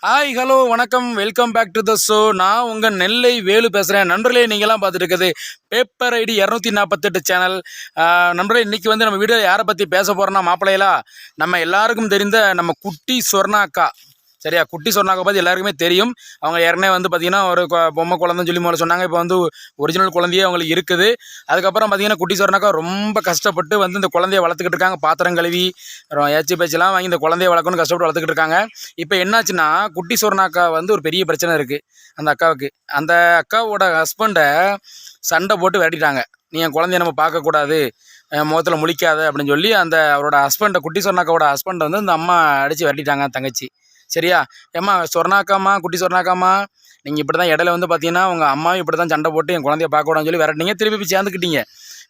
Hi hello வணக்கம் welcome back to the show. நான் உங்கள் நெல்லை வேலு பேசுகிறேன். நண்பர்களே, நீங்களாம் பார்த்துட்டு இருக்குது பேப்பர் ஐடி 248 சேனல். நண்பர்களே, இன்றைக்கி வந்து நம்ம வீடியோ யாரை பற்றி பேச போகிறோன்னா, மாப்பிள்ளைகளா நம்ம எல்லாருக்கும் தெரிந்த நம்ம குட்டி சொர்ணா அக்கா. சரியா, குட்டி சொர்ணாக்கா பற்றி எல்லாருக்குமே தெரியும். அவங்க ஏற்கனவே வந்து பார்த்திங்கன்னா ஒரு பொம்மை குழந்தைன்னு சொல்லி முதல்ல சொன்னாங்க. இப்போ வந்து ஒரிஜினல் குழந்தையே அவங்களுக்கு இருக்குது. அதுக்கப்புறம் பார்த்திங்கன்னா குட்டி சொர்ணாக்கா ரொம்ப கஷ்டப்பட்டு வந்து இந்த குழந்தைய வளர்த்துக்கிட்டு இருக்காங்க. பாத்திரம் கழுவி ஏச்சி பேச்செல்லாம் வாங்கி இந்த குழந்தைய வளர்க்கணும்னு கஷ்டப்பட்டு வளர்த்துக்கிட்டு இருக்காங்க. இப்போ என்னாச்சுன்னா, குட்டி சொர்ணாக்கா வந்து ஒரு பெரிய பிரச்சனை இருக்குது அந்த அக்காவுக்கு. அந்த அக்காவோட ஹஸ்பண்டை சண்டை போட்டு விரட்டிட்டாங்க. நீ என் குழந்தைய நம்ம பார்க்கக்கூடாது, முகத்தில் முழிக்காத அப்படின்னு சொல்லி அந்த அவரோட ஹஸ்பண்டை, குட்டி சொர்ணாக்காவோட ஹஸ்பண்டை வந்து இந்த அம்மா அடித்து விரட்டிட்டாங்க தங்கச்சி. சரியா, ஏம்மா சொர்ணாக்காம்மா, குட்டி சொர்ணாக்காம்மா, நீங்கள் இப்படி தான் இடையில வந்து பார்த்தீங்கன்னா உங்கள் அம்மாவும் இப்படி தான் சண்டை போட்டு என் குழந்தைய பார்க்க கூடாதுன்னு சொல்லி விரட்டினீங்க, திருப்பி போய் சேர்ந்துக்கிட்டீங்க.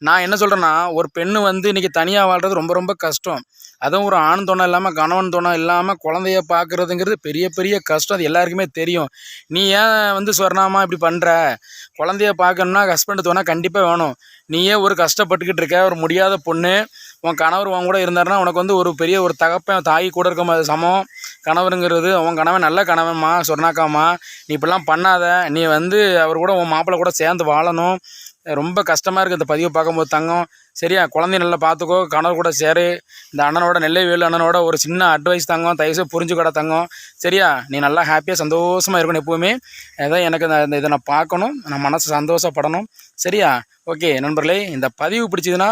நான் என்ன சொல்கிறேன்னா, ஒரு பெண்ணு வந்து இன்றைக்கி தனியாக வாழ்கிறது ரொம்ப ரொம்ப கஷ்டம். அதுவும் ஒரு ஆண் துணை இல்லாமல், கணவன் துணை இல்லாமல் குழந்தைய பார்க்குறதுங்கிறது பெரிய பெரிய கஷ்டம். அது எல்லாருக்குமே தெரியும். நீ ஏன் வந்து சொர்ணாமா இப்படி பண்ணுற? குழந்தைய பார்க்கணுன்னா ஹஸ்பண்டு துணை கண்டிப்பாக வேணும். நீயே ஒரு கஷ்டப்பட்டுக்கிட்டு இருக்க, ஒரு முடியாத பொண்ணு. உன் கணவர் உன் கூட இருந்தாருன்னா உனக்கு வந்து ஒரு பெரிய ஒரு தகப்பன் தாய் கூட இருக்க சமம். கணவருங்கிறது உன் கணவன் நல்ல கணவன்மா சொர்ணாக்காம்மா. நீ இப்படிலாம் பண்ணாத. நீ வந்து அவர் கூட உன் மாப்பிள்ளை கூட சேர்ந்து வாழணும். ரொம்ப கஷ்டமாக இருக்குது இந்த பதிவை பார்க்கும்போது தங்கம். சரியா, குழந்தைய நல்லா பார்த்துக்கோ, கணவர் கூட சேரு. இந்த அண்ணனோட, நெல்லை வேலு அண்ணனோட ஒரு சின்ன அட்வைஸ் தங்கம், தயவுசெய்து புரிஞ்சுக்கடா தங்கம். சரியா, நீ நல்லா ஹாப்பியாக சந்தோஷமாக இருக்கணும் எப்போவுமே. ஏதோ எனக்கு இந்த இதை நான் பார்க்கணும், நான் மனசு சந்தோஷப்படணும். சரியா, ஓகே நண்பர்களே, இந்த பதிவு பிடிச்சதுன்னா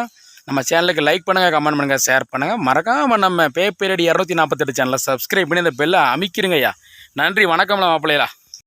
நம்ம சேனலுக்கு லைக் பண்ணுங்கள், கமெண்ட் பண்ணுங்கள், ஷேர் பண்ணுங்கள். மறக்காமல் நம்ம பேப்பர் ஐடி 248 சேனலை சப்ஸ்கிரைப் பண்ணி இந்த பெல்லை அமைக்கிறீங்கய்யா. நன்றி, வணக்கம்ல மாப்பிள்ளையா.